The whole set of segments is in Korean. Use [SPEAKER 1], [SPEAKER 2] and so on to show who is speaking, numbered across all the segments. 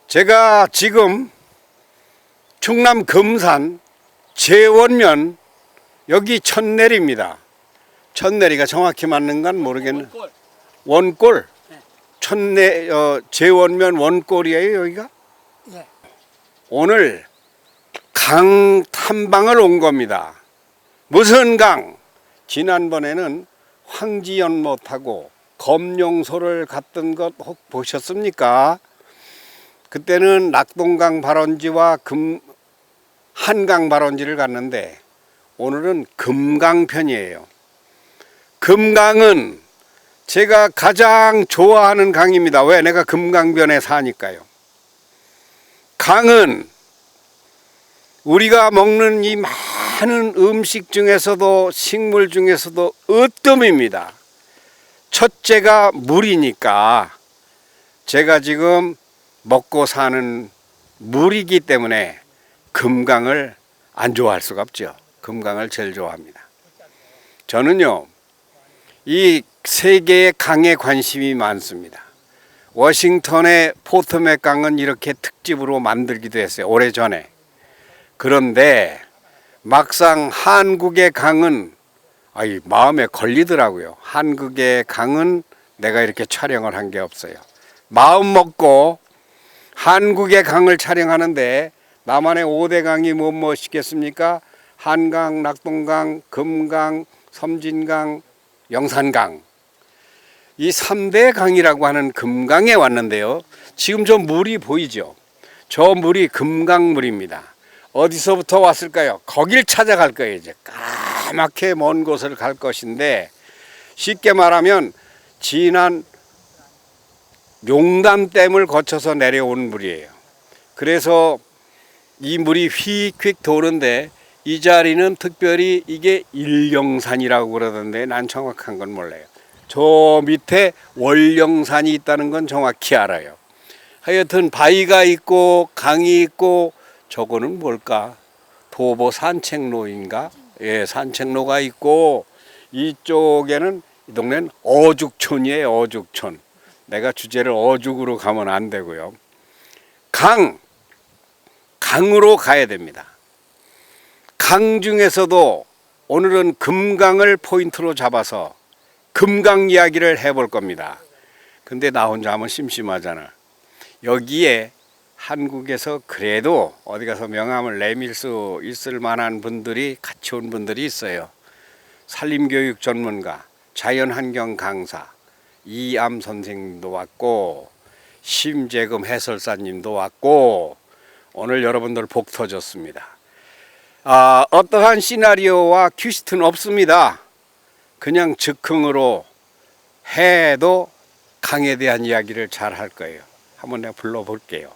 [SPEAKER 1] 제가 지금 충남 금산 제원면 여기 천내리입니다. 천내리가 정확히 맞는 건 모르겠네. 원골. 제원면 원골이에요, 여기가?
[SPEAKER 2] 예.
[SPEAKER 1] 오늘 강 탐방을 온 겁니다. 무슨 강? 지난번에는 황지연못하고 검룡소를 갔던 것 혹 보셨습니까? 그때는 낙동강 발원지와 한강 발원지를 갔는데 오늘은 금강편이에요. 금강은 제가 가장 좋아하는 강입니다. 왜? 내가 금강변에 사니까요. 강은 우리가 먹는 이 많은 음식 중에서도 식물 중에서도 으뜸입니다. 첫째가 물이니까 제가 지금 먹고 사는 물이기 때문에 금강을 안 좋아할 수가 없죠. 금강을 제일 좋아합니다. 저는요, 이 세계의 강에 관심이 많습니다. 워싱턴의 포토맥 강은 이렇게 특집으로 만들기도 했어요. 오래전에. 그런데 막상 한국의 강은 마음에 걸리더라고요. 한국의 강은 내가 이렇게 촬영을 한 게 없어요. 마음 먹고 한국의 강을 촬영하는데 남한의 5대 강이 무엇이겠습니까? 한강, 낙동강, 금강, 섬진강, 영산강. 이 3대 강이라고 하는 금강에 왔는데요. 지금 저 물이 보이죠? 저 물이 금강물입니다. 어디서부터 왔을까요? 거길 찾아갈 거예요. 이제 까맣게 먼 곳을 갈 것인데, 쉽게 말하면 진안 용담댐을 거쳐서 내려온 물이에요. 그래서 이 물이 휙휙 도는데 이 자리는 특별히 이게 일령산이라고 그러던데 난 정확한 건 몰라요. 저 밑에 월령산이 있다는 건 정확히 알아요. 하여튼 바위가 있고 강이 있고, 저거는 뭘까? 도보 산책로인가? 예, 산책로가 있고, 이쪽에는 이 동네는 어죽촌이에요. 어죽촌. 내가 주제를 어죽으로 가면 안 되고요. 강으로 가야 됩니다. 강 중에서도 오늘은 금강을 포인트로 잡아서 금강 이야기를 해볼 겁니다. 근데 나 혼자 하면 심심하잖아. 여기에 한국에서 그래도 어디 가서 명함을 내밀 수 있을 만한 분들이 같이 온 분들이 있어요. 산림교육 전문가, 자연환경 강사 이암 선생님도 왔고, 심재금 해설사님도 왔고, 오늘 여러분들 복 터졌습니다. 어떠한 시나리오와 퀴스트는 없습니다. 그냥 즉흥으로 해도 강에 대한 이야기를 잘 할 거예요. 한번 내가 불러볼게요.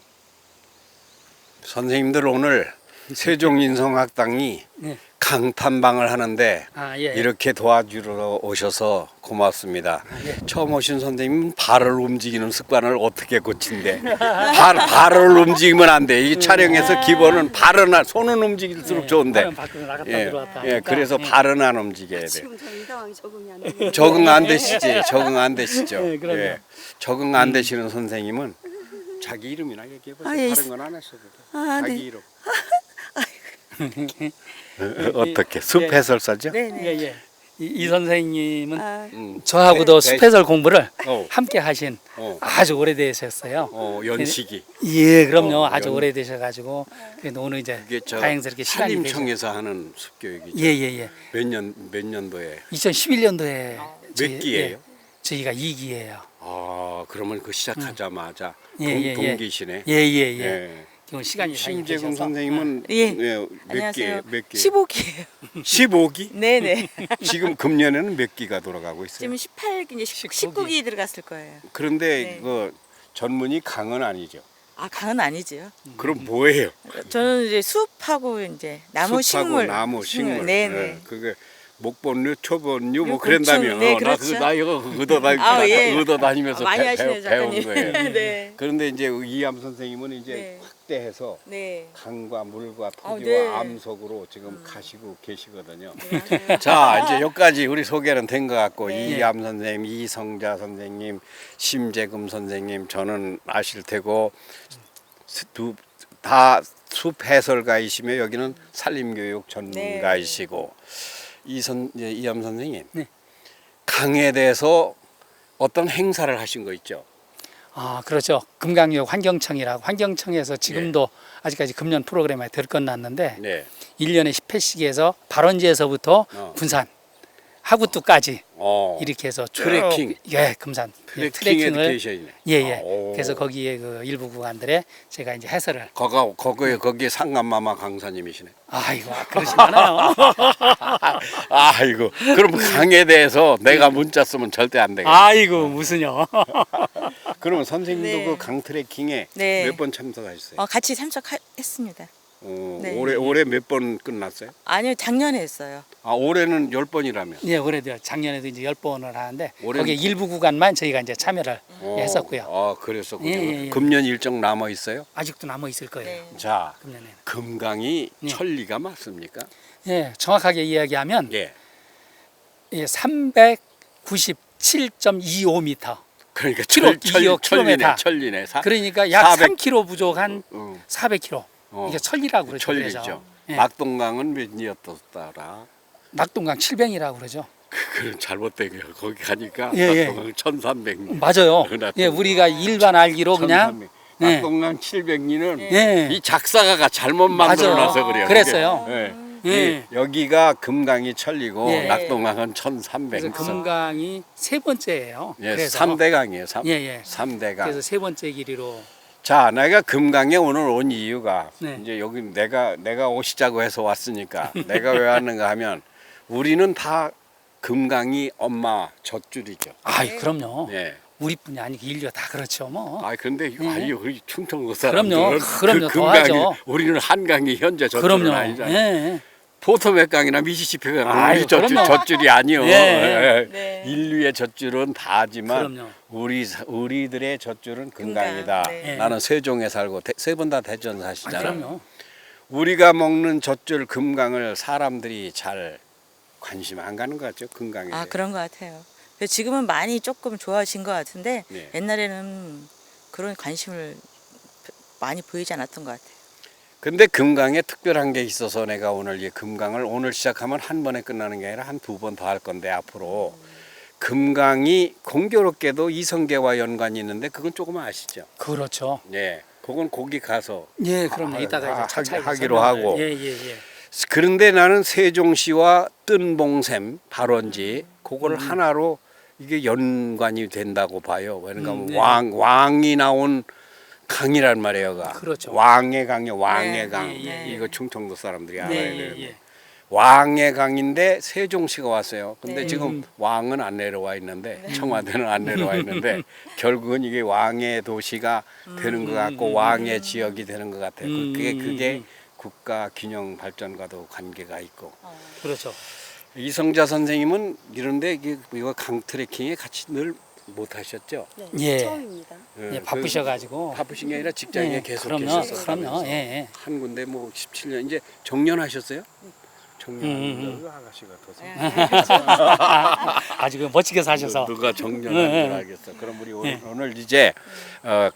[SPEAKER 1] 선생님들 오늘 세종인성학당이
[SPEAKER 2] 네.
[SPEAKER 1] 강 탐방을 하는데
[SPEAKER 2] 예.
[SPEAKER 1] 이렇게 도와주러 오셔서 고맙습니다.
[SPEAKER 2] 예.
[SPEAKER 1] 처음 오신 선생님은 발을 움직이는 습관을 어떻게 고친대? 발을 움직이면 안 돼. 이 촬영에서 기본은 발은 손은 움직일수록 좋은데.
[SPEAKER 2] 밖으로 나갔다
[SPEAKER 1] 예,
[SPEAKER 2] 들어왔다.
[SPEAKER 1] 예, 그래서 발은 안 움직여야 돼.
[SPEAKER 3] 지금 저 이 상황이 적응이 안 돼요.
[SPEAKER 1] 적응 안 되시지? 적응 안 되시죠?
[SPEAKER 2] 네, 그럼요.
[SPEAKER 1] 예. 적응 안 되시는 선생님은 자기 이름이나 얘기해보세요.
[SPEAKER 3] 예,
[SPEAKER 1] 다른 건 안 하셔도 돼. 자기
[SPEAKER 3] 네.
[SPEAKER 1] 이름. 어떻게? 숲 해설사죠?
[SPEAKER 3] 네네.
[SPEAKER 2] 예, 예. 이 선생님은
[SPEAKER 3] 아,
[SPEAKER 2] 저하고도
[SPEAKER 1] 네,
[SPEAKER 2] 숲해설 공부를
[SPEAKER 1] 어.
[SPEAKER 2] 함께 하신
[SPEAKER 1] 어.
[SPEAKER 2] 아주 오래되셨어요.
[SPEAKER 1] 연식이.
[SPEAKER 2] 예, 그럼요. 아주
[SPEAKER 1] 연-
[SPEAKER 2] 오래되셔가지고 그래도 오늘 이제
[SPEAKER 1] 그게 저
[SPEAKER 2] 다행스럽게 시간이 되죠.
[SPEAKER 1] 산림청에서 하는 숲교육이죠.
[SPEAKER 2] 예, 예, 예.
[SPEAKER 1] 몇 년도에
[SPEAKER 2] 2011년도에
[SPEAKER 1] 몇 기예요?
[SPEAKER 2] 저희가 2기예요.
[SPEAKER 1] 그러면 그 시작하자마자
[SPEAKER 2] 예,
[SPEAKER 1] 동기시네.
[SPEAKER 2] 예, 예, 예.
[SPEAKER 1] 예.
[SPEAKER 2] 지금 시간이
[SPEAKER 1] 심재금
[SPEAKER 2] 되셔서.
[SPEAKER 1] 선생님은
[SPEAKER 3] 예.
[SPEAKER 1] 몇
[SPEAKER 3] 안녕하세요.
[SPEAKER 1] 기?
[SPEAKER 3] 15기예요.
[SPEAKER 1] 15기?
[SPEAKER 3] 네네.
[SPEAKER 1] 지금 금년에는 몇 기가 돌아가고 있어요?
[SPEAKER 3] 지금 18기 이제 19기 들어갔을 거예요.
[SPEAKER 1] 그런데
[SPEAKER 3] 네.
[SPEAKER 1] 그 전문이 강은 아니죠.
[SPEAKER 3] 아, 강은 아니지요.
[SPEAKER 1] 그럼 뭐예요?
[SPEAKER 3] 저는 이제 숲하고 이제 나무
[SPEAKER 1] 숲하고
[SPEAKER 3] 식물.
[SPEAKER 1] 나무 식물.
[SPEAKER 3] 네네.
[SPEAKER 1] 예, 그게 목본류, 초본류 뭐
[SPEAKER 3] 요
[SPEAKER 1] 그런다며.
[SPEAKER 3] 곤충, 네, 그렇죠.
[SPEAKER 1] 나 이거
[SPEAKER 3] 예.
[SPEAKER 1] 의도 다니면서
[SPEAKER 3] 많이 하시네요,
[SPEAKER 1] 배운
[SPEAKER 3] 작가님.
[SPEAKER 1] 거예요.
[SPEAKER 3] 네.
[SPEAKER 1] 그런데 이제 이암 선생님은 이제
[SPEAKER 3] 네.
[SPEAKER 1] 확대해서
[SPEAKER 3] 네.
[SPEAKER 1] 강과 물과 토지와
[SPEAKER 3] 네.
[SPEAKER 1] 암석으로 지금 가시고 계시거든요.
[SPEAKER 3] 네.
[SPEAKER 1] 자, 이제 여기까지 우리 소개는 된 것 같고,
[SPEAKER 3] 네.
[SPEAKER 1] 이암 선생님, 이성자 선생님, 심재금 선생님 저는 아실 테고, 다 숲 해설가이시며 여기는 산림교육 전문가이시고 이암 선생님
[SPEAKER 2] 네.
[SPEAKER 1] 강에 대해서 어떤 행사를 하신 거 있죠?
[SPEAKER 2] 아, 그렇죠. 금강역 환경청이라고 환경청에서 지금도 아직까지 금년 프로그램에 들건놨는데
[SPEAKER 1] 네.
[SPEAKER 2] 1년에 10회씩 해서 발원지에서부터 군산 하구뚜까지 이렇게 해서 쭉
[SPEAKER 1] 트레킹.
[SPEAKER 2] 예, 금산
[SPEAKER 1] 트레킹
[SPEAKER 2] 트레킹을
[SPEAKER 1] 에듀케이션이네.
[SPEAKER 2] 예예.
[SPEAKER 1] 오.
[SPEAKER 2] 그래서 거기에 그 일부 구간들에 제가 이제 해설을
[SPEAKER 1] 거기에 상감마마 강사님이시네.
[SPEAKER 2] 아이고 그러진 않아요.
[SPEAKER 1] 아이고 그럼 강에 대해서 내가 문자 쓰면 절대 안 되겠네.
[SPEAKER 2] 아이고 무슨요.
[SPEAKER 1] 그러면 선생님도
[SPEAKER 3] 네.
[SPEAKER 1] 그 강 트레킹에
[SPEAKER 3] 네.
[SPEAKER 1] 몇 번 참석하셨어요?
[SPEAKER 3] 같이 참석했습니다. 네.
[SPEAKER 1] 올해 몇 번 끝났어요?
[SPEAKER 3] 아니요, 작년에 했어요.
[SPEAKER 1] 아 올해는 10번이라면.
[SPEAKER 2] 예, 올해도 작년에도 이제 10번을 하는데
[SPEAKER 1] 올해는-
[SPEAKER 2] 거기에 일부 구간만 저희가 이제 참여를 했었고요.
[SPEAKER 1] 아 그랬었군요.
[SPEAKER 2] 예.
[SPEAKER 1] 금년 일정 남아 있어요?
[SPEAKER 2] 아직도 남아 있을 거예요.
[SPEAKER 3] 네.
[SPEAKER 1] 자
[SPEAKER 2] 금년에는.
[SPEAKER 1] 금강이
[SPEAKER 2] 네.
[SPEAKER 1] 천리가 맞습니까?
[SPEAKER 2] 예, 정확하게 이야기하면
[SPEAKER 1] 예.
[SPEAKER 2] 397.25m.
[SPEAKER 1] 그러니까
[SPEAKER 2] 킬로미터.
[SPEAKER 1] 천리네.
[SPEAKER 2] 그러니까 약
[SPEAKER 1] 400
[SPEAKER 2] 3km 부족한
[SPEAKER 1] 어,
[SPEAKER 2] 400km. 이게 천리라고 그러죠.
[SPEAKER 1] 천리죠.
[SPEAKER 2] 그래서. 예.
[SPEAKER 1] 낙동강은 몇이었더라?
[SPEAKER 2] 낙동강 700이라고 그러죠.
[SPEAKER 1] 그건 잘못된 거예요. 거기 가니까
[SPEAKER 2] 예, 예.
[SPEAKER 1] 낙동강 1300.
[SPEAKER 2] 맞아요.
[SPEAKER 1] 낙동강.
[SPEAKER 2] 예, 우리가 일반 알기로 그냥
[SPEAKER 1] 1300. 낙동강 700리는
[SPEAKER 2] 예.
[SPEAKER 1] 이 작사가가 잘못
[SPEAKER 2] 맞아.
[SPEAKER 1] 만들어놔서 그래요.
[SPEAKER 2] 그랬어요.
[SPEAKER 1] 그게. 예.
[SPEAKER 2] 예.
[SPEAKER 1] 여기가 금강이 천리고
[SPEAKER 2] 예.
[SPEAKER 1] 낙동강은 1300.
[SPEAKER 2] 그래서 금강이 세 번째예요.
[SPEAKER 1] 예,
[SPEAKER 2] 그래서
[SPEAKER 1] 3대강이에요.
[SPEAKER 2] 예, 예.
[SPEAKER 1] 3대강.
[SPEAKER 2] 그래서 세 번째 길이로
[SPEAKER 1] 자, 내가 금강에 오늘 온 이유가
[SPEAKER 2] 네.
[SPEAKER 1] 이제 여기 내가 오시자고 해서 왔으니까 내가 왜 왔는가 하면 우리는 다 금강이 엄마 젖줄이죠.
[SPEAKER 2] 아이 그럼요.
[SPEAKER 1] 예.
[SPEAKER 2] 우리뿐이 아니고 인류가 다 그렇죠 뭐.
[SPEAKER 1] 아 근데
[SPEAKER 2] 네.
[SPEAKER 1] 아유 우리 충청도 사람들은
[SPEAKER 2] 그럼요.
[SPEAKER 1] 그
[SPEAKER 2] 더
[SPEAKER 1] 금강이
[SPEAKER 2] 하죠.
[SPEAKER 1] 우리는 한강이 현재 젖줄은
[SPEAKER 2] 그럼요.
[SPEAKER 1] 아니잖아요.
[SPEAKER 2] 예.
[SPEAKER 1] 포토맥강이나 미시시피강
[SPEAKER 2] 아유,
[SPEAKER 1] 우리
[SPEAKER 2] 그럼요.
[SPEAKER 1] 젖줄이 아니요.
[SPEAKER 2] 예.
[SPEAKER 1] 예.
[SPEAKER 3] 네.
[SPEAKER 1] 인류의 젖줄은 다지만
[SPEAKER 2] 그럼요.
[SPEAKER 1] 우리들의 젖줄은 금강이다.
[SPEAKER 3] 금강,
[SPEAKER 2] 네.
[SPEAKER 1] 나는 세종에 살고 세 분 다 대전
[SPEAKER 2] 아,
[SPEAKER 1] 사시잖아요.
[SPEAKER 2] 그럼요.
[SPEAKER 1] 우리가 먹는 젖줄 금강을 사람들이 잘 관심 안 가는 것 같죠? 금강에.
[SPEAKER 3] 아, 그런 것 같아요. 그래서 지금은 많이 조금 좋아진 것 같은데
[SPEAKER 1] 네.
[SPEAKER 3] 옛날에는 그런 관심을 많이 보이지 않았던 것 같아요.
[SPEAKER 1] 근데 금강에 특별한 게 있어서 내가 오늘 이 금강을 오늘 시작하면 한 번에 끝나는 게 아니라 한 두 번 더 할 건데 앞으로 금강이 공교롭게도 이성계와 연관이 있는데 그건 조금 아시죠?
[SPEAKER 2] 그렇죠.
[SPEAKER 1] 예. 그건 거기 가서
[SPEAKER 2] 예, 그럼요. 이따가 이제 차차히
[SPEAKER 1] 하기로
[SPEAKER 2] 설명을-
[SPEAKER 1] 하고.
[SPEAKER 2] 예, 예, 예.
[SPEAKER 1] 그런데 나는 세종시와 뜬봉샘 발원지 그거를 하나로 이게 연관이 된다고 봐요. 그러니까
[SPEAKER 2] 네.
[SPEAKER 1] 왕이 나온 강이란 말이에요.
[SPEAKER 2] 그렇죠.
[SPEAKER 1] 왕의 강이요. 왕의
[SPEAKER 3] 네,
[SPEAKER 1] 강.
[SPEAKER 3] 네, 네.
[SPEAKER 1] 이거 충청도 사람들이 알아야
[SPEAKER 2] 네,
[SPEAKER 1] 돼요.
[SPEAKER 2] 예, 예.
[SPEAKER 1] 왕의 강인데 세종시가 왔어요. 근데
[SPEAKER 3] 네.
[SPEAKER 1] 지금 왕은 안 내려와 있는데 청와대는 안 내려와 있는데 결국은 이게 왕의 도시가 되는 것 같고 왕의 지역이 되는 것 같아요. 그게 국가 균형 발전과도 관계가 있고.
[SPEAKER 2] 그렇죠.
[SPEAKER 1] 이성자 선생님은 이런데 이거 강 트레킹에 같이 늘 못 하셨죠?
[SPEAKER 2] 예.
[SPEAKER 4] 처음입니다.
[SPEAKER 2] 예, 바쁘셔가지고.
[SPEAKER 1] 바쁘신 게 아니라 직장에
[SPEAKER 2] 예,
[SPEAKER 1] 계속
[SPEAKER 2] 그럼요.
[SPEAKER 1] 계셨었다면서.
[SPEAKER 2] 그럼요. 예, 예.
[SPEAKER 1] 한 군데 뭐 17년 이제 정년하셨어요? 정년 아가씨가 더
[SPEAKER 2] 아주 그 멋지게 사셔서.
[SPEAKER 1] 누가 정년한 줄 알겠어. 그럼 우리 오늘 이제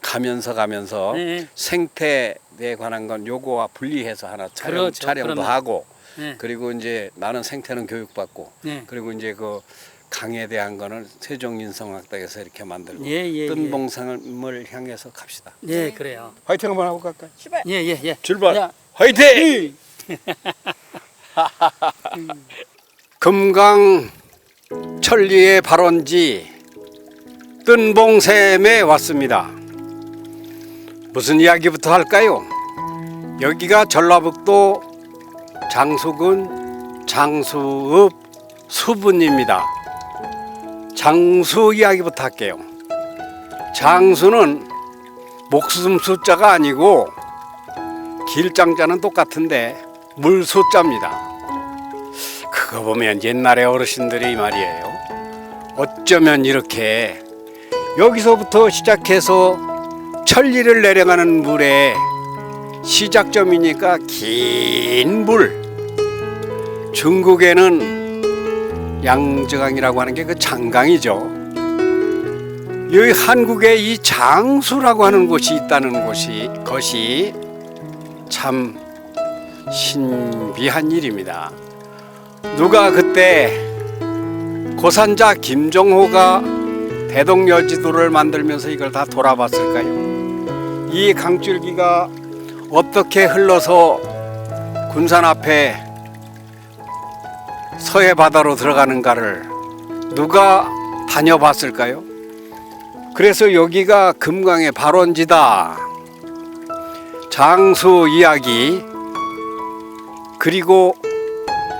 [SPEAKER 1] 가면서
[SPEAKER 2] 네.
[SPEAKER 1] 생태에 관한 건 요거와 분리해서 하나
[SPEAKER 2] 그렇죠.
[SPEAKER 1] 촬영도
[SPEAKER 2] 그럼요.
[SPEAKER 1] 하고
[SPEAKER 2] 네.
[SPEAKER 1] 그리고 이제 나는 생태는 교육받고
[SPEAKER 2] 네.
[SPEAKER 1] 그리고 이제 그 강에 대한 거는 세종인성학당에서 이렇게 만들고
[SPEAKER 2] 예, 예,
[SPEAKER 1] 뜬봉산을 향해서 갑시다.
[SPEAKER 2] 예, 그래요.
[SPEAKER 1] 화이팅 한번 하고 갈까요?
[SPEAKER 3] 출발.
[SPEAKER 2] 예, 예, 예.
[SPEAKER 1] 출발.
[SPEAKER 2] 야,
[SPEAKER 1] 화이팅! 금강 천리의 발원지 뜬봉샘에 왔습니다. 무슨 이야기부터 할까요? 여기가 전라북도 장수군 장수읍 수분입니다. 장수 이야기부터 할게요. 장수는 목숨 숫자가 아니고 길장자는 똑같은데 물 숫자입니다. 그거 보면 옛날에 어르신들이 말이에요. 어쩌면 이렇게 여기서부터 시작해서 천리를 내려가는 물의 시작점이니까 긴 물. 중국에는 양저강이라고 하는 게 그 장강이죠. 여기 한국에 이 장수라고 하는 곳이 있다는 것이 참 신비한 일입니다. 누가 그때 고산자 김정호가 대동여지도를 만들면서 이걸 다 돌아봤을까요? 이 강줄기가 어떻게 흘러서 군산 앞에 서해 바다로 들어가는가를 누가 다녀봤을까요? 그래서 여기가 금강의 발원지다. 장수 이야기, 그리고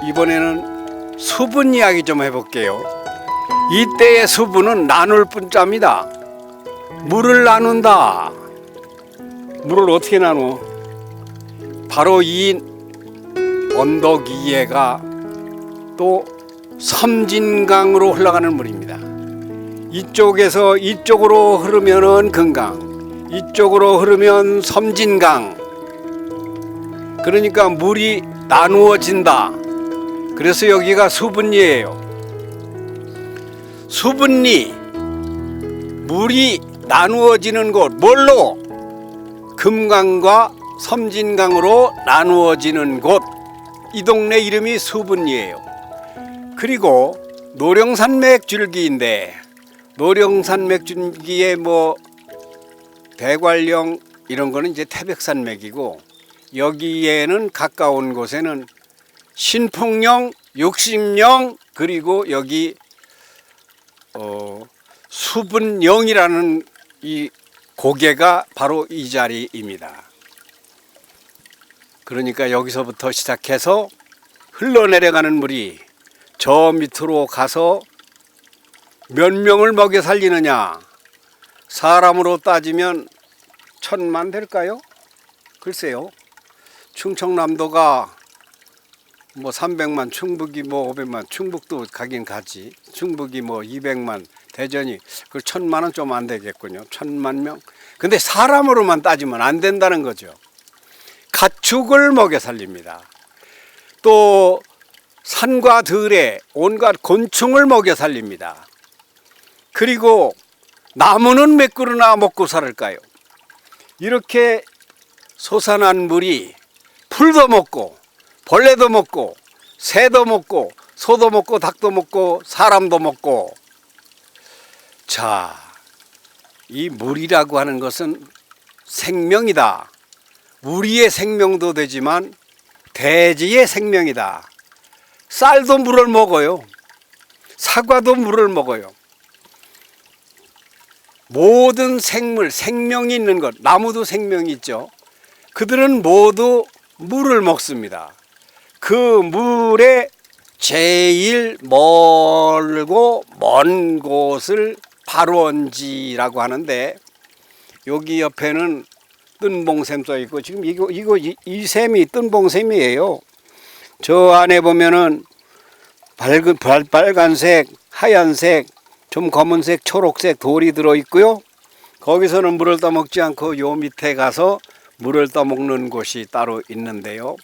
[SPEAKER 1] 이번에는 수분 이야기 좀 해볼게요. 이때의 수분은 나눌 뿐자입니다. 물을 나눈다. 물을 어떻게 나누어? 바로 이 언덕 위에가 또 섬진강으로 흘러가는 물입니다. 이쪽에서 이쪽으로 흐르면은 금강, 이쪽으로 흐르면 섬진강. 그러니까 물이 나누어진다. 그래서 여기가 수분리예요. 수분리, 물이 나누어지는 곳, 뭘로? 금강과 섬진강으로 나누어지는 곳. 이 동네 이름이 수분리예요. 그리고 노령산 맥줄기인데, 노령산 맥줄기에 뭐 대관령 이런 거는 이제 태백산 맥이고, 여기에는 가까운 곳에는 신풍령, 육심령, 그리고 여기 수분령이라는 이 고개가 바로 이 자리입니다. 그러니까 여기서부터 시작해서 흘러내려가는 물이 저 밑으로 가서 몇 명을 먹여 살리느냐? 사람으로 따지면 1000만 될까요? 글쎄요. 충청남도가 뭐 300만, 충북이 뭐 500만, 충북도 가긴 가지. 충북이 뭐 200만, 대전이 그 1000만은 좀 안 되겠군요. 1000만 명. 근데 사람으로만 따지면 안 된다는 거죠. 가축을 먹여 살립니다. 또 산과 들에 온갖 곤충을 먹여 살립니다. 그리고 나무는 몇 그루나 먹고 살을까요? 이렇게 솟아난 물이 풀도 먹고 벌레도 먹고 새도 먹고 소도 먹고 닭도 먹고 사람도 먹고. 자, 이 물이라고 하는 것은 생명이다. 우리의 생명도 되지만 대지의 생명이다. 쌀도 물을 먹어요. 사과도 물을 먹어요. 모든 생물, 생명이 있는 것, 나무도 생명이 있죠. 그들은 모두 물을 먹습니다. 그 물에 제일 멀고 먼 곳을 발원지라고 하는데, 여기 옆에는 뜬봉샘 써 있고, 지금 이 샘이 뜬봉샘이에요. 저 안에 보면은 빨간색, 하얀색, 좀 검은색, 초록색 돌이 들어 있고요. 거기서는 물을 떠먹지 않고 요 밑에 가서 물을 떠먹는 곳이 따로 있는데요.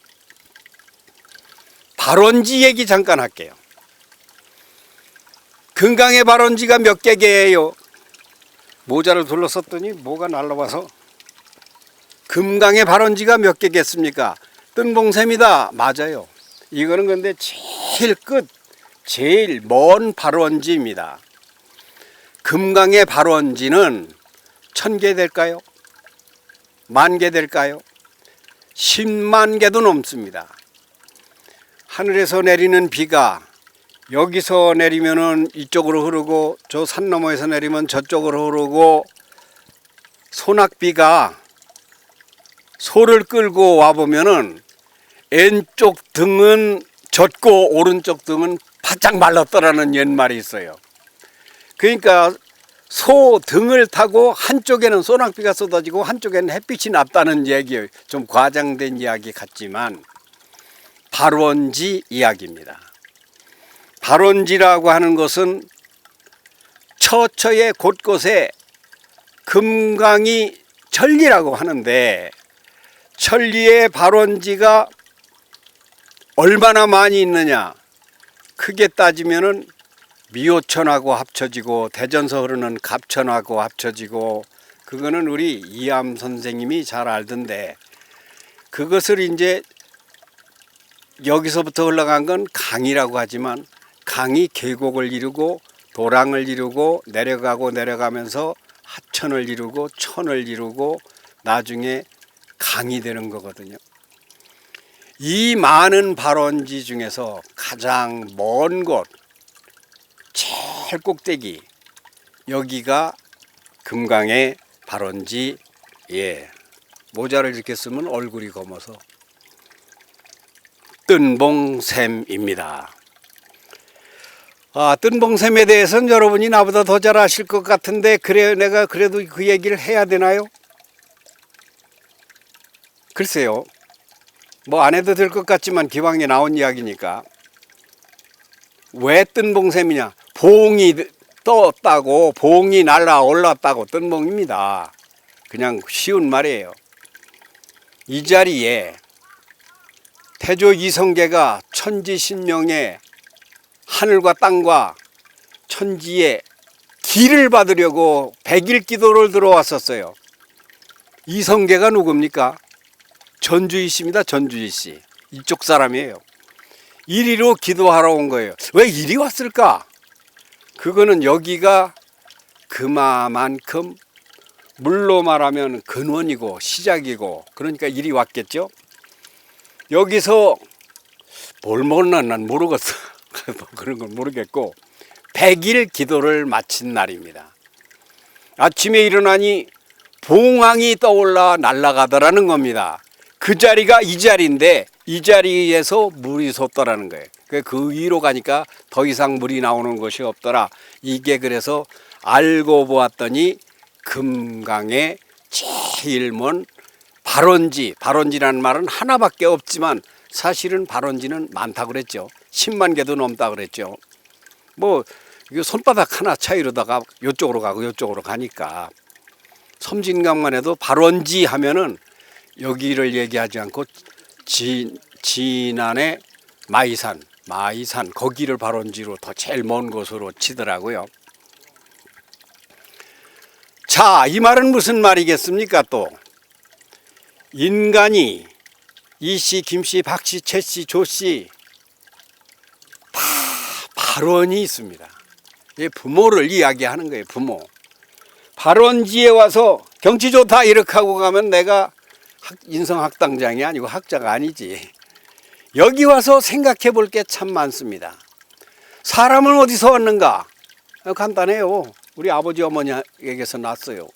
[SPEAKER 1] 발원지 얘기 잠깐 할게요. 금강의 발원지가 몇 개예요? 모자를 둘러썼더니 뭐가 날라와서. 금강의 발원지가 몇 개겠습니까? 뜬봉샘이다. 맞아요. 이거는 근데 제일 끝, 제일 먼 발원지입니다. 금강의 발원지는 1000개 될까요? 10,000개 될까요? 10만 개도 넘습니다. 하늘에서 내리는 비가 여기서 내리면은 이쪽으로 흐르고, 저 산 너머에서 내리면 저쪽으로 흐르고, 소낙비가 소를 끌고 와 보면은 왼쪽 등은 젖고 오른쪽 등은 바짝 말랐더라는 옛말이 있어요. 그러니까 소 등을 타고 한쪽에는 소낙비가 쏟아지고 한쪽에는 햇빛이 납다는 얘기예요. 좀 과장된 이야기 같지만 발원지 이야기입니다. 발원지라고 하는 것은 처처의 곳곳에 금강이 천리라고 하는데, 천리의 발원지가 얼마나 많이 있느냐? 크게 따지면은 미호천하고 합쳐지고 대전서 흐르는 갑천하고 합쳐지고 그거는 우리 이암 선생님이 잘 알던데 그것을 이제 여기서부터 흘러간 건 강이라고 하지만 강이 계곡을 이루고 도랑을 이루고 내려가고 내려가면서 하천을 이루고 천을 이루고 나중에 강이 되는 거거든요. 이 많은 발원지 중에서 가장 먼 곳, 제일 꼭대기 여기가 금강의 발원지. 예, 모자를 이렇게 쓰면 얼굴이 검어서 뜬봉샘입니다. 뜬봉샘에 대해서는 여러분이 나보다 더 잘 아실 것 같은데 그래 내가 그래도 그 얘기를 해야 되나요? 글쎄요. 뭐 안 해도 될 것 같지만 기왕에 나온 이야기니까. 왜 뜬봉샘이냐? 봉이 떴다고, 봉이 날아 올랐다고 뜬봉입니다. 그냥 쉬운 말이에요. 이 자리에 태조 이성계가 천지신명의 하늘과 땅과 천지의 길을 받으려고 100일 기도를 들어왔었어요. 이성계가 누굽니까? 전주이씨입니다. 전주이씨. 이쪽 사람이에요. 이리로 기도하러 온 거예요. 왜 이리 왔을까? 그거는 여기가 그만큼 물로 말하면 근원이고 시작이고 그러니까 이리 왔겠죠. 여기서 뭘 먹었나 난 모르겠어. 뭐 그런 건 모르겠고 100일 기도를 마친 날입니다. 아침에 일어나니 봉황이 떠올라 날아가더라는 겁니다. 그 자리가 이 자리인데 이 자리에서 물이 솟더라는 거예요. 그 위로 가니까 더 이상 물이 나오는 것이 없더라. 이게 그래서 알고 보았더니 금강의 제일 먼 발원지, 발원지라는 말은 하나밖에 없지만 사실은 발원지는 많다고 그랬죠. 10만 개도 넘다고 그랬죠. 뭐 이거 손바닥 하나 차이로다가 이쪽으로 가고 이쪽으로 가니까 섬진강만 해도 발원지 하면은 여기를 얘기하지 않고 진안의 마이산 거기를 발원지로 더 제일 먼 곳으로 치더라고요. 자, 이 말은 무슨 말이겠습니까? 또 인간이 이씨, 김씨, 박씨, 최씨, 조씨 다 발원이 있습니다. 부모를 이야기하는 거예요. 부모. 발원지에 와서 경치 좋다 이렇게 하고 가면 내가 인성학당장이 아니고 학자가 아니지. 여기 와서 생각해 볼 게 참 많습니다. 사람은 어디서 왔는가? 간단해요. 우리 아버지 어머니에게서 났어요.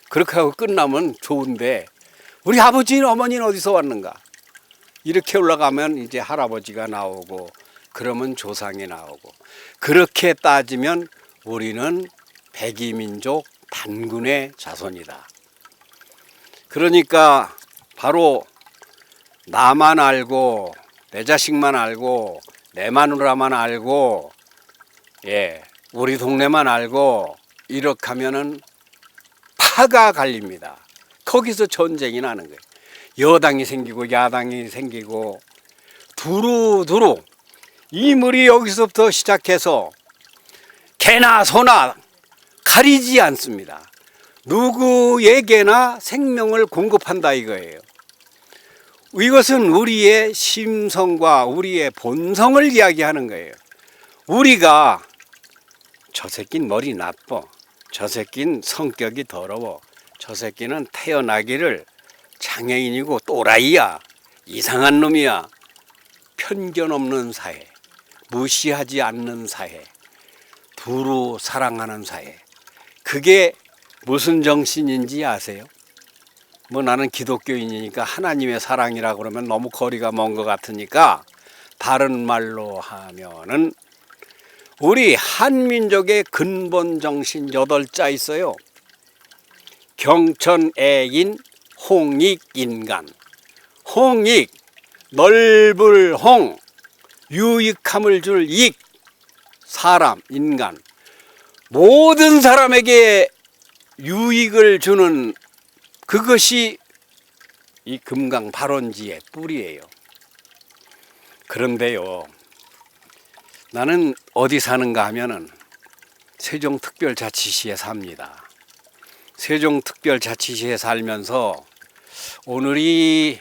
[SPEAKER 1] 그렇게 하고 끝나면 좋은데 우리 아버지는 어머니는 어디서 왔는가? 이렇게 올라가면 이제 할아버지가 나오고 그러면 조상이 나오고 그렇게 따지면 우리는 백이민족 단군의 자손이다. 그러니까 바로 나만 알고 내 자식만 알고 내 마누라만 알고 우리 동네만 알고 이렇게 하면은 파가 갈립니다. 거기서 전쟁이 나는 거예요. 여당이 생기고 야당이 생기고 두루두루 이물이 여기서부터 시작해서 개나 소나 가리지 않습니다. 누구에게나 생명을 공급한다 이거예요. 이것은 우리의 심성과 우리의 본성을 이야기하는 거예요. 우리가 저 새끼는 머리 나빠, 저 새끼는 성격이 더러워, 저 새끼는 태어나기를 장애인이고 또라이야, 이상한 놈이야, 편견 없는 사회, 무시하지 않는 사회, 두루 사랑하는 사회. 그게 무슨 정신인지 아세요? 뭐 나는 기독교인이니까 하나님의 사랑이라 그러면 너무 거리가 먼 것 같으니까 다른 말로 하면은 우리 한민족의 근본 정신 8자 있어요. 경천애인 홍익인간. 홍익, 넓을 홍, 유익함을 줄 익, 사람, 인간. 모든 사람에게 유익을 주는 그것이 이 금강 발원지의 뿌리예요. 그런데요, 나는 어디 사는가 하면은 세종특별자치시에 삽니다. 세종특별자치시에 살면서 오늘이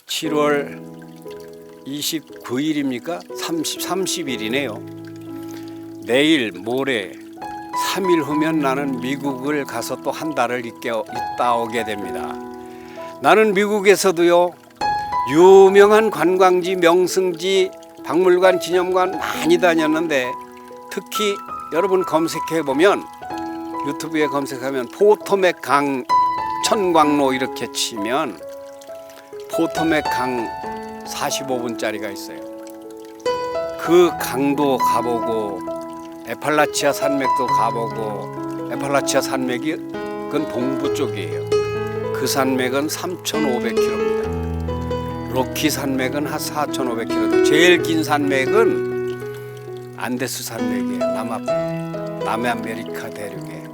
[SPEAKER 1] 7월 29일입니까? 30일이네요. 내일 모레 3일 후면 나는 미국을 가서 또 한 달을 있다 오게 됩니다. 나는 미국에서도요, 유명한 관광지, 명승지, 박물관, 기념관 많이 다녔는데, 특히 여러분 검색해보면, 유튜브에 검색하면 포토맥 강 천광로 이렇게 치면 포토맥 강 45분짜리가 있어요. 그 강도 가보고 에팔라치아 산맥도 가보고, 에팔라치아 산맥이 그건 동부 쪽이에요. 그 산맥은 3,500km입니다. 로키 산맥은 한 4,500km. 제일 긴 산맥은 안데스 산맥이에요. 남아메리카 대륙에.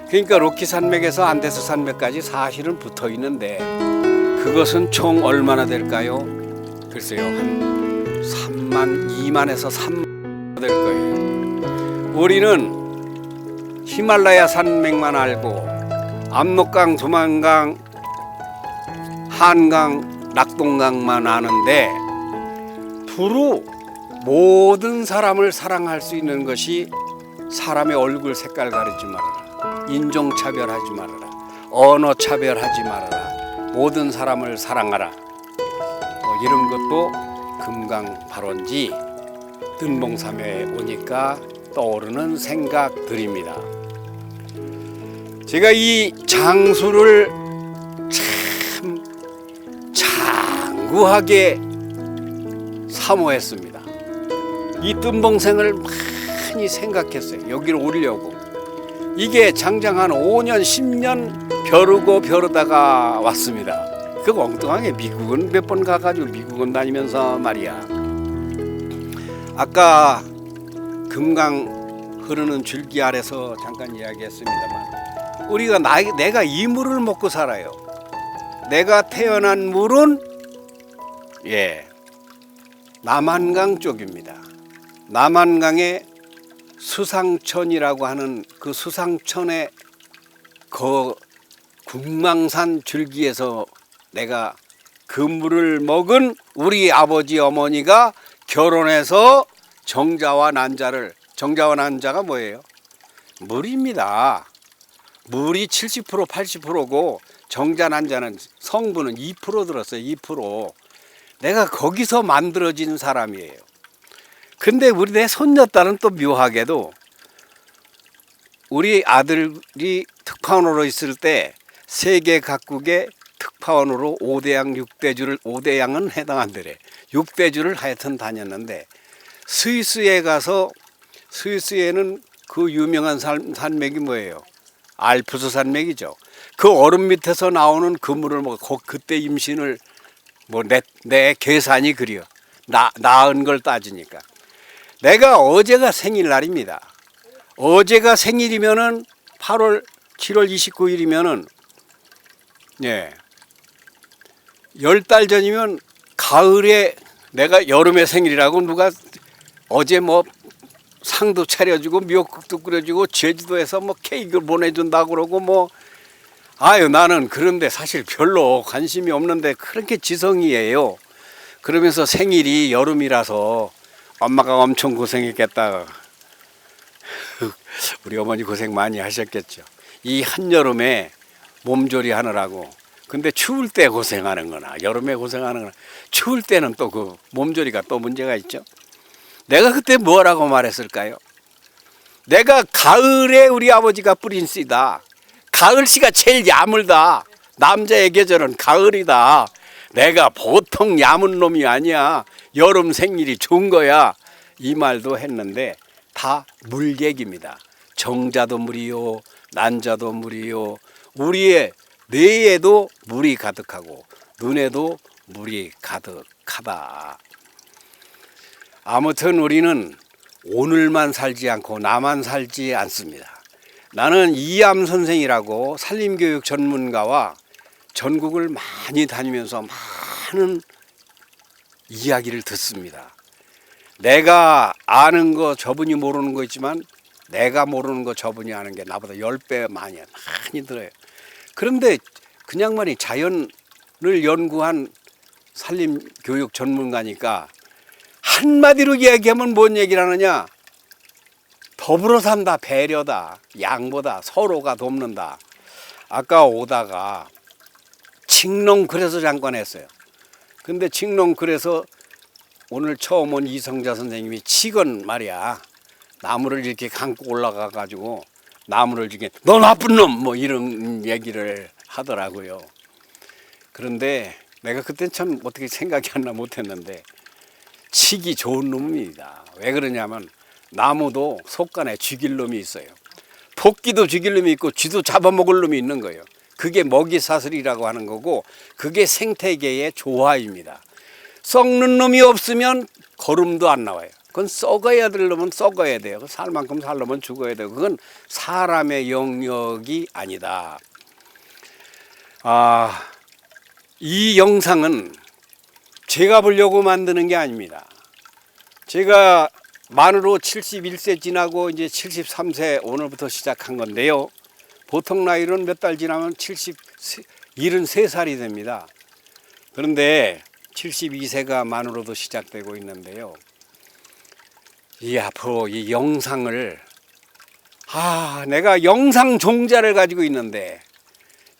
[SPEAKER 1] 그러니까 로키 산맥에서 안데스 산맥까지 사실은 붙어 있는데, 그것은 총 얼마나 될까요? 글쎄요, 한 2만에서 3만 될 거예요. 우리는 히말라야 산맥만 알고 압록강, 두만강, 한강, 낙동강만 아는데, 두루 모든 사람을 사랑할 수 있는 것이 사람의 얼굴 색깔 가리지 말아라, 인종차별하지 말아라, 언어차별하지 말아라, 모든 사람을 사랑하라, 이런 것도 금강발원지 뜬봉사면에 오니까 떠오르는 생각들입니다. 제가 이 장수를 참 장구하게 사모했습니다. 이 뜬봉생을 많이 생각했어요. 여기를 오려고. 이게 장장 한 5년 10년 벼르다가 왔습니다. 그 엉뚱하게 미국은 몇 번 가가지고 미국은 다니면서 말이야. 아까 금강 흐르는 줄기 아래서 잠깐 이야기했습니다만, 우리가 내가 이 물을 먹고 살아요. 내가 태어난 물은 남한강 쪽입니다. 남한강의 수상천이라고 하는 그 수상천의 그 국망산 줄기에서 내가 그 물을 먹은 우리 아버지 어머니가 결혼해서 정자와 난자가 뭐예요? 물입니다. 물이 70% 80%고 정자 난자는 성분은 2% 들었어요. 2%. 내가 거기서 만들어진 사람이에요. 근데 내 손녀딸은 또 묘하게도 우리 아들이 특파원으로 있을 때 세계 각국의 특파원으로 5대양 6대주를, 5대양은 해당 안 되래, 6대주를 하여튼 다녔는데, 스위스에 가서, 스위스에는 그 유명한 산맥이 뭐예요? 알프스 산맥이죠. 그 얼음 밑에서 나오는 그물을 그때 임신을 내 계산이 그려. 낳은 걸 따지니까. 내가 어제가 생일날입니다. 어제가 생일이면은 7월 29일이면은 10달 전이면 가을에, 내가 여름에 생일이라고 누가 어제 상도 차려주고 미역국도 끓여주고 제주도에서 케이크를 보내준다고 그러고 나는 그런데 사실 별로 관심이 없는데 그렇게 지성이에요. 그러면서 생일이 여름이라서 엄마가 엄청 고생했겠다. 우리 어머니 고생 많이 하셨겠죠. 이 한여름에 몸조리 하느라고. 근데 추울 때 고생하는 거나 여름에 고생하는 거나 추울 때는 또 그 몸조리가 또 문제가 있죠. 내가 그때 뭐라고 말했을까요? 내가 가을에 우리 아버지가 뿌린 씨다. 가을씨가 제일 야물다. 남자의 계절은 가을이다. 내가 보통 야문 놈이 아니야. 여름 생일이 좋은 거야. 이 말도 했는데 다 물 얘기입니다. 정자도 물이요, 난자도 물이요. 우리의 뇌에도 물이 가득하고 눈에도 물이 가득하다. 아무튼 우리는 오늘만 살지 않고 나만 살지 않습니다. 나는 이암 선생이라고 산림교육 전문가와 전국을 많이 다니면서 많은 이야기를 듣습니다. 내가 아는 거 저분이 모르는 거 있지만 내가 모르는 거 저분이 아는 게 나보다 10배 많이 들어요. 그런데 그냥만이 자연을 연구한 산림교육 전문가니까 한마디로 이야기하면 뭔 얘기를 하느냐? 더불어 산다, 배려다, 양보다, 서로가 돕는다. 아까 오다가 칡농글에서 잠깐 했어요. 근데 칡농글에서 오늘 처음 온 이성자 선생님이 칡은 말이야, 나무를 이렇게 감고 올라가 가지고 나무를 이렇게 너 나쁜 놈 뭐 이런 얘기를 하더라고요. 그런데 내가 그때 참 어떻게 생각이 안 나 못했는데 칡이 좋은 놈입니다. 왜 그러냐면 나무도 속간에 죽일 놈이 있어요. 토끼도 죽일 놈이 있고 쥐도 잡아먹을 놈이 있는 거예요. 그게 먹이사슬이라고 하는 거고 그게 생태계의 조화입니다. 썩는 놈이 없으면 거름도 안 나와요. 그건 썩어야 될 놈은 썩어야 돼요. 살 만큼 살려면 죽어야 돼요. 그건 사람의 영역이 아니다. 이 영상은 제가 보려고 만드는 게 아닙니다. 제가 만으로 71세 지나고 이제 73세 오늘부터 시작한 건데요. 보통 나이로는 몇 달 지나면 73살이 됩니다. 그런데 72세가 만으로도 시작되고 있는데요. 이 앞으로 이 영상을 내가 영상 종자를 가지고 있는데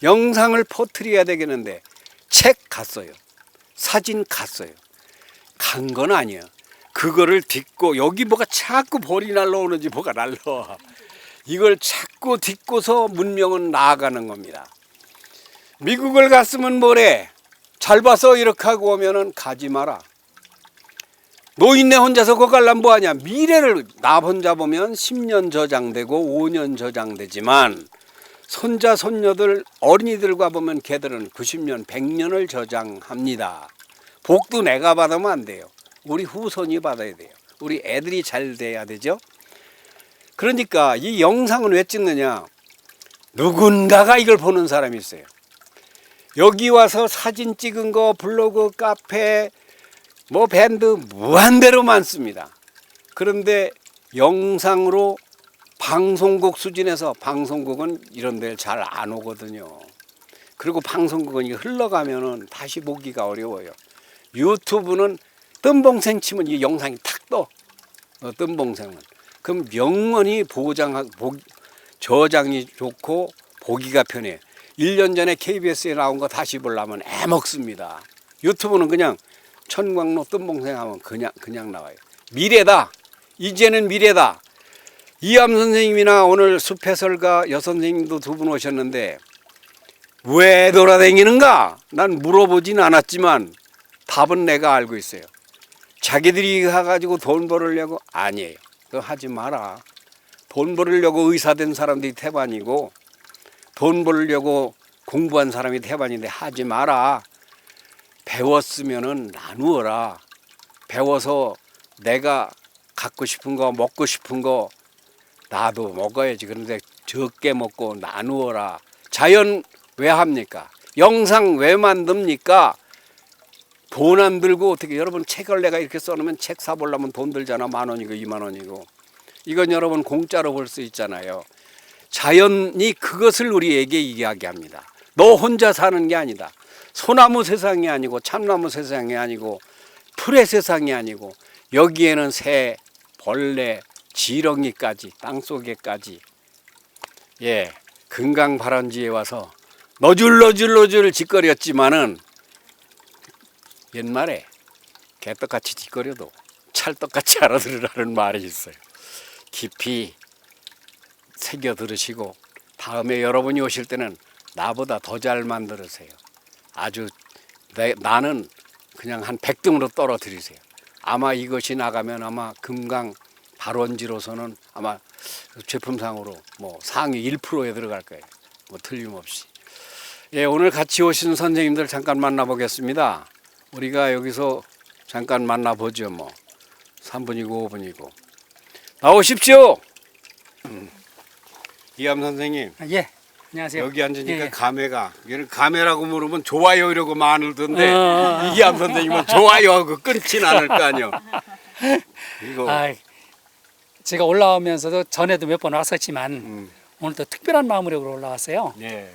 [SPEAKER 1] 영상을 퍼뜨려야 되겠는데 책 갔어요. 사진 갔어요. 간 건 아니에요. 그거를 딛고 여기 뭐가 자꾸 벌이 날라오는지 뭐가 날라와. 이걸 자꾸 딛고서 문명은 나아가는 겁니다. 미국을 갔으면 뭐래? 잘 봐서 이렇게 하고 오면은 가지 마라. 노인네 혼자서 거 갈란 뭐하냐. 미래를 나 혼자 보면 10년 저장되고 5년 저장되지만 손자 손녀들 어린이들과 보면 걔들은 90년 100년을 저장합니다. 복도 내가 받으면 안 돼요. 우리 후손이 받아야 돼요. 우리 애들이 잘 돼야 되죠. 그러니까 이 영상은 왜 찍느냐. 누군가가 이걸 보는 사람이 있어요. 여기 와서 사진 찍은 거 블로그 카페 뭐 밴드 무한대로 많습니다. 그런데 영상으로 방송국 수준에서 방송국은 이런 데를 잘 안 오거든요. 그리고 방송국은 흘러가면은 다시 보기가 어려워요. 유튜브는 뜸봉생 치면 이 영상이 탁 떠. 뜸봉생은. 그럼 영원히 저장이 좋고 보기가 편해. 1년 전에 KBS에 나온 거 다시 보려면 애먹습니다. 유튜브는 그냥 천광로 뜸봉생 하면 그냥 나와요. 미래다. 이제는 미래다. 이암 선생님이나 오늘 숲해설가 여선생님도 두 분 오셨는데 왜 돌아다니는가? 난 물어보진 않았지만 답은 내가 알고 있어요. 자기들이 가가지고 돈 벌으려고? 아니에요. 그거 하지 마라. 돈 벌으려고 의사 된 사람들이 태반이고 돈 벌으려고 공부한 사람이 태반인데 하지 마라. 배웠으면은 나누어라. 배워서 내가 갖고 싶은 거 먹고 싶은 거 나도 먹어야지. 그런데 적게 먹고 나누어라. 자연 왜 합니까? 영상 왜 만듭니까? 돈 안 들고 어떻게 여러분 책을 내가 이렇게 써놓으면 책 사보려면 돈 들잖아. 10,000원이고 20,000원이고. 이건 여러분 공짜로 볼 수 있잖아요. 자연이 그것을 우리에게 이야기합니다. 너 혼자 사는 게 아니다. 소나무 세상이 아니고 참나무 세상이 아니고 풀의 세상이 아니고 여기에는 새, 벌레, 지렁이까지 땅속에까지 금강발원지에 와서 너줄너줄 짓거렸지만은 옛말에 개떡같이 짓거려도 찰떡같이 알아들으라는 말이 있어요. 깊이 새겨 들으시고 다음에 여러분이 오실 때는 나보다 더 잘 만들으세요. 아주 나는 그냥 한 100등으로 떨어뜨리세요. 아마 이것이 나가면 아마 금강 발원지로서는 아마 제품상으로 뭐 상위 1%에 들어갈 거예요. 뭐 틀림없이. 오늘 같이 오신 선생님들 잠깐 만나보겠습니다. 우리가 여기서 잠깐 만나보죠. 뭐 3분이고 5분이고 나오십시오. 이암 선생님.
[SPEAKER 2] 예. 안녕하세요.
[SPEAKER 1] 여기 앉으니까
[SPEAKER 2] 예.
[SPEAKER 1] 감회가 얘는 감회라고 물으면 좋아요 이러고 많을던데 이암 선생님은 좋아요 하고 끊진 않을 거 아니요. 이거
[SPEAKER 2] 제가 올라오면서도 전에도 몇 번 왔었지만
[SPEAKER 1] 음.
[SPEAKER 2] 오늘 또 특별한 마음으로 올라왔어요.
[SPEAKER 1] 네.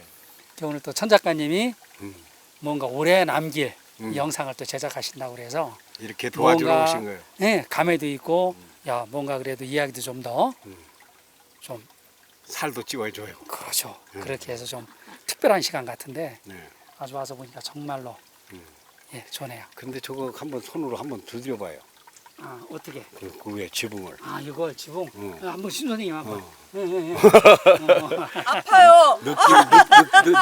[SPEAKER 2] 오늘 또 천 작가님이
[SPEAKER 1] 음.
[SPEAKER 2] 뭔가 오래 남길
[SPEAKER 1] 음.
[SPEAKER 2] 영상을 또 제작하신다고 그래서
[SPEAKER 1] 이렇게 도와주러
[SPEAKER 2] 뭔가,
[SPEAKER 1] 오신 거예요.
[SPEAKER 2] 네, 감회도 있고 야 뭔가 그래도 이야기도 좀 더 좀
[SPEAKER 1] 살도 찌워줘요.
[SPEAKER 2] 그렇죠. 그렇게 해서 좀 특별한 시간 같은데
[SPEAKER 1] 네.
[SPEAKER 2] 아주 와서 보니까 정말로 예, 좋네요.
[SPEAKER 1] 근데 저거 한번 손으로 한번 두드려봐요.
[SPEAKER 2] 아 어떻게?
[SPEAKER 1] 그 위에 지붕을.
[SPEAKER 2] 아 이걸 지붕
[SPEAKER 1] 응.
[SPEAKER 2] 한번 신선생님 한번.
[SPEAKER 1] 어.
[SPEAKER 2] 예, 예, 예.
[SPEAKER 3] 아파요.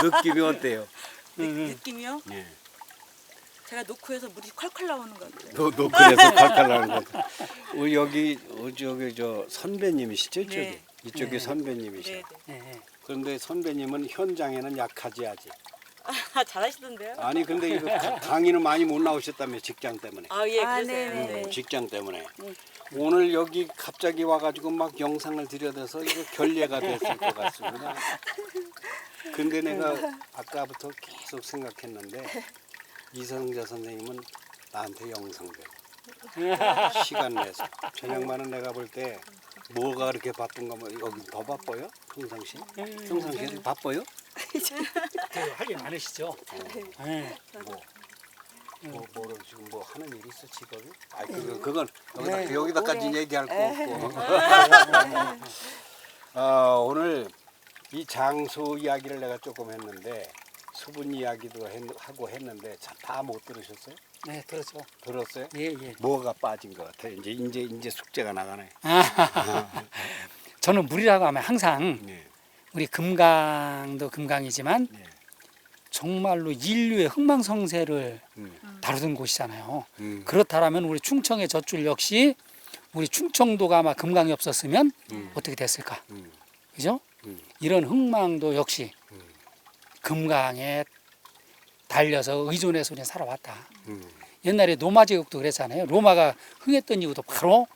[SPEAKER 1] 느낌이 어때요?
[SPEAKER 3] 느낌이요?
[SPEAKER 1] 네.
[SPEAKER 3] 제가 노크에서 물이 콸콸 나오는 것 같아요.
[SPEAKER 1] 너 그래서 칼칼하는 거. 여기 저기 저 선배님이시죠? 이쪽이.
[SPEAKER 3] 네.
[SPEAKER 1] 이쪽이
[SPEAKER 2] 네.
[SPEAKER 1] 선배님이셔.
[SPEAKER 3] 네,
[SPEAKER 2] 예, 예.
[SPEAKER 1] 그런데 선배님은 현장에는 약하지 아직.
[SPEAKER 3] 아, 잘하시던데요?
[SPEAKER 1] 아니 근데 이거 강의는 많이 못 나오셨다며 직장 때문에.
[SPEAKER 3] 아, 예,
[SPEAKER 4] 아,
[SPEAKER 3] 그러세요.
[SPEAKER 4] 네네.
[SPEAKER 1] 직장 때문에. 오늘 여기 갑자기 와가지고 막 영상을 들여대서 이거 결례가 됐을 것 같습니다. 근데 내가 아까부터 계속 생각했는데 이성자 선생님은 나한테 영상 배워. 시간 내서. 저녁만은 내가 볼 때 뭐가 그렇게 바쁜가 뭐 여기 더 바빠요? 평상시? 평상시에 바빠요?
[SPEAKER 2] 할 일 많으시죠? 예.
[SPEAKER 1] 뭐를 지금 뭐 하는 일 있어 직업이? 아니 그건 여기다까지 얘기할 거 없고. 오늘 이 장소 이야기를 내가 조금 했는데 수분 이야기도 하고 했는데 다 못 들으셨어요?
[SPEAKER 2] 네, 그렇죠.
[SPEAKER 1] 들었어요?
[SPEAKER 2] 예, 예.
[SPEAKER 1] 뭐가 빠진 것 같아요? 이제 숙제가 나가네.
[SPEAKER 2] 저는 물이라고 하면 항상
[SPEAKER 1] 네.
[SPEAKER 2] 우리 금강도 금강이지만
[SPEAKER 1] 네.
[SPEAKER 2] 정말로 인류의 흥망성쇠를
[SPEAKER 1] 음.
[SPEAKER 2] 다루던 곳이잖아요.
[SPEAKER 1] 음.
[SPEAKER 2] 그렇다면 우리 충청의 젖줄 역시 우리 충청도가 아마 금강이 없었으면 어떻게 됐을까? 그죠? 이런 흥망도 역시 금강에 달려서 의존해서 우리는 살아왔다. 옛날에 로마 제국도 그랬잖아요. 로마가 흥했던 이유도 바로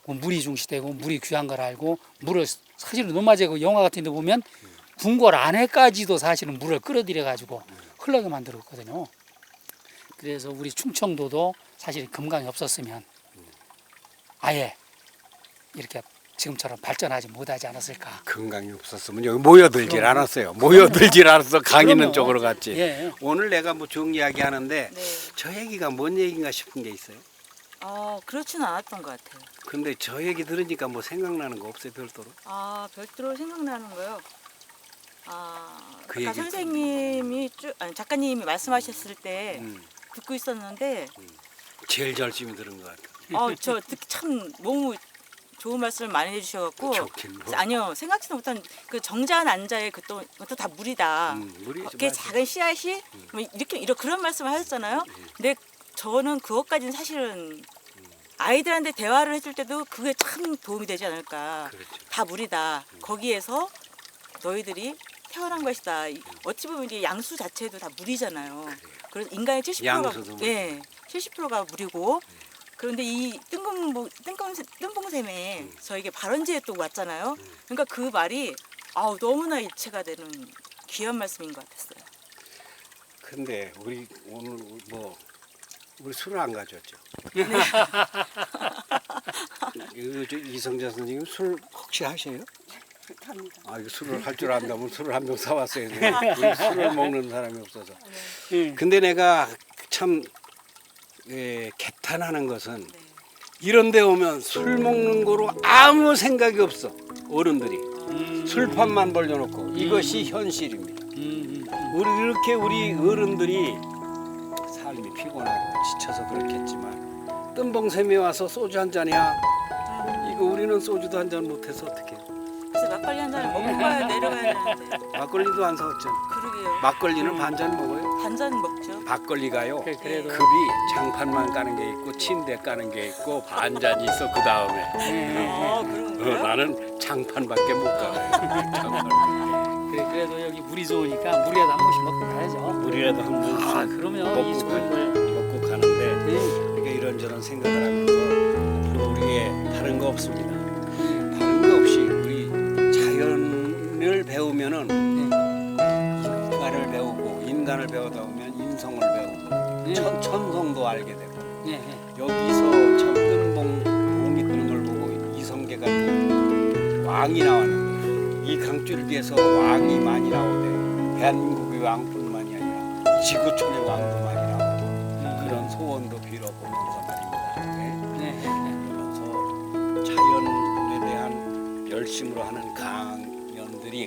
[SPEAKER 2] 물이 중시되고 물이 귀한 걸 알고 물을 사실은 로마 제국 영화 같은 데 보면 궁궐 안에까지도 사실은 물을 끌어들여 가지고 흘러게 만들었거든요. 그래서 우리 충청도도 사실 금강이 없었으면 아예 이렇게 지금처럼 발전하지 못하지 않았을까.
[SPEAKER 1] 건강이 없었으면 여기 모여들질 않았어요. 모여들질 않았어. 강의는
[SPEAKER 2] 그럼요.
[SPEAKER 1] 쪽으로 갔지.
[SPEAKER 2] 예.
[SPEAKER 1] 오늘 내가 뭐 좋은 이야기 하는데
[SPEAKER 3] 네.
[SPEAKER 1] 저 얘기가 뭔 얘기인가 싶은 게 있어요.
[SPEAKER 3] 그렇지는 않았던 것 같아요.
[SPEAKER 1] 근데 저 얘기 들으니까 뭐 생각나는 거 없어요, 별도로?
[SPEAKER 3] 별도로 생각나는 거요.
[SPEAKER 1] 그
[SPEAKER 3] 아까
[SPEAKER 1] 얘기
[SPEAKER 3] 선생님이 작가님이 말씀하셨을 때
[SPEAKER 1] 음,
[SPEAKER 3] 듣고 있었는데,
[SPEAKER 1] 제일 열심히 들은 것 같아.
[SPEAKER 3] 저 듣기 참 너무 좋은 말씀을 많이 해주셔갖고,
[SPEAKER 1] 좋긴 뭐.
[SPEAKER 3] 아니요, 생각지도 못한 그 정자한 안자의 그것도 다 물이다.
[SPEAKER 1] 물이
[SPEAKER 3] 그게 작은 씨앗이 뭐 이렇게 그런 말씀을 하셨잖아요. 근데 저는 그것까지는 사실은 아이들한테 대화를 해줄 때도 그게 참 도움이 되지 않을까.
[SPEAKER 1] 그렇죠.
[SPEAKER 3] 다 물이다. 거기에서 너희들이 태어난 것이다. 어찌 보면 이제 양수 자체도 다 물이잖아요. 그래서 인간의 70%가
[SPEAKER 1] 양수도 물.
[SPEAKER 3] 70%가 물이고. 그런데 이 뜬봉샘에 저에게 발원지에 또 왔잖아요. 그러니까 그 말이 너무나 일체가 되는 귀한 말씀인 것 같았어요.
[SPEAKER 1] 근데 우리 오늘 우리 술을 안 가져왔죠. 이성자 선생님 술 혹시 하셔요? 이거 술을 할 줄 안다면 술을 한 병 사왔어요. 우리 술을 먹는 사람이 없어서. 근데 내가 참 개탄하는 것은 이런 데 오면 술 먹는 거로 아무 생각이 없어. 어른들이. 술판만 벌려놓고 이것이 현실입니다. 우리 어른들이 삶이 피곤하고 지쳐서 그렇겠지만 뜬봉샘에 와서 소주 한 잔이야. 이거 우리는 소주도 한 잔 못해서 어떡해.
[SPEAKER 3] 그래서 막걸리 한 잔을 먹고 가야 내려가야 되는데.
[SPEAKER 1] 막걸리도 안 사왔잖아.
[SPEAKER 3] 그러게요.
[SPEAKER 1] 막걸리는 반잔 먹어요.
[SPEAKER 3] 반잔 먹죠.
[SPEAKER 1] 막걸리가요.
[SPEAKER 2] 그래도
[SPEAKER 1] 급이 장판만 까는 게 있고 침대 까는 게 있고 반잔이 있어 그 다음에.
[SPEAKER 3] 그런가요?
[SPEAKER 1] 나는 장판밖에 못 가요. 장판.
[SPEAKER 2] 그래도 여기 물이 좋으니까 물이라도 한 번씩 먹고 가야죠.
[SPEAKER 1] 물이라도 한 번.
[SPEAKER 2] 그러면 이 좋은 걸
[SPEAKER 1] 먹고 가는데 그러니까 이런저런 생각을 하면서 앞으로 우리의 다른 거 없습니다. 다른 거 없이 우리 자연을 배우면은 인간을 배우다 보면 인성을 배우고 천성도 알게 되고 여기서 참 왕이 나왔는데 이 강줄기에서 왕이 많이 나오대. 대한민국의 왕뿐만이 아니라 지구촌의 왕도 많이 나오고 그런 소원도 빌어보면서 말입니다. 네. 그러면서 자연에 대한 열심으로 하는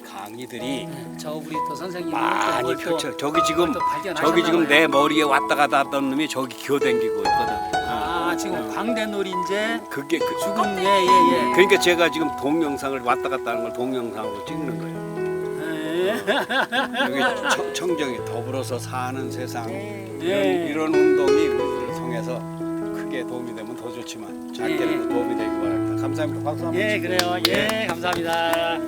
[SPEAKER 1] 강의들이
[SPEAKER 2] 저 우리 또 선생님이
[SPEAKER 1] 많이 펼쳐. 저기 지금
[SPEAKER 2] 또 발견하셨나 봐요.
[SPEAKER 1] 내 머리에 왔다 갔다 하던 놈이 저기 기어댕기고 있거든.
[SPEAKER 2] 아 지금 광대놀이인제
[SPEAKER 1] 그게
[SPEAKER 2] 죽은 예예예.
[SPEAKER 1] 그러니까 제가 지금 동영상을 왔다 갔다 하는 걸 동영상으로 찍는 거예요. 여기 청정이 더불어서 사는 세상 이런 운동이 우리들을 통해서 크게 도움이 되면 더 좋지만 작게라도 도움이 되길 바랍니다. 감사합니다. 박수 한번
[SPEAKER 2] 예
[SPEAKER 1] 치세요.
[SPEAKER 2] 그래요. 예 감사합니다.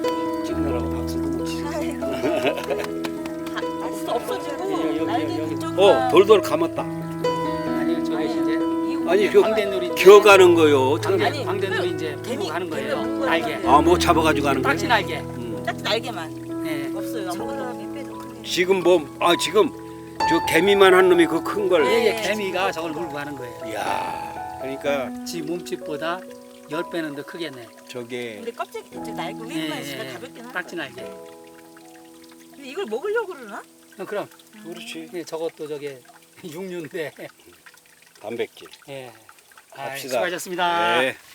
[SPEAKER 1] 찍느라고 박수도 못 치세요.
[SPEAKER 3] 알수 없어지고
[SPEAKER 2] 여기,
[SPEAKER 3] 날개
[SPEAKER 2] 여기.
[SPEAKER 3] 그쪽만
[SPEAKER 1] 돌돌 감았다.
[SPEAKER 2] 아니 저기 이제
[SPEAKER 1] 아니
[SPEAKER 2] 광대놀이
[SPEAKER 1] 기어가는 거요.
[SPEAKER 3] 아니,
[SPEAKER 2] 광대놀이 이제
[SPEAKER 3] 개미,
[SPEAKER 2] 물고 가는
[SPEAKER 3] 개미
[SPEAKER 2] 거예요.
[SPEAKER 3] 물고
[SPEAKER 2] 날개.
[SPEAKER 3] 가는
[SPEAKER 1] 아 뭐 잡아가지고 가는
[SPEAKER 2] 딱지
[SPEAKER 1] 거예요?
[SPEAKER 2] 날개.
[SPEAKER 3] 딱 날개만
[SPEAKER 2] 예.
[SPEAKER 3] 없어요. 아무것도 빼도 크네.
[SPEAKER 1] 지금 지금 저 개미만 한 놈이 그 큰 걸.
[SPEAKER 2] 예, 개미가 저걸 물고 가는 거예요.
[SPEAKER 1] 이야. 그러니까
[SPEAKER 2] 지 몸집보다 10배는 더 크겠네.
[SPEAKER 1] 저게
[SPEAKER 3] 근데 껍데기 이제 날개 위로만 있으면 가볍긴 하다.
[SPEAKER 2] 딱지 날개.
[SPEAKER 3] 근데 이걸 먹으려고 그러나?
[SPEAKER 2] 그럼
[SPEAKER 1] 그렇지.
[SPEAKER 2] 예, 저것도 저게 육류인데.
[SPEAKER 1] 단백질.
[SPEAKER 2] 예. 아,
[SPEAKER 1] 갑시다.
[SPEAKER 2] 수고하셨습니다.
[SPEAKER 1] 네.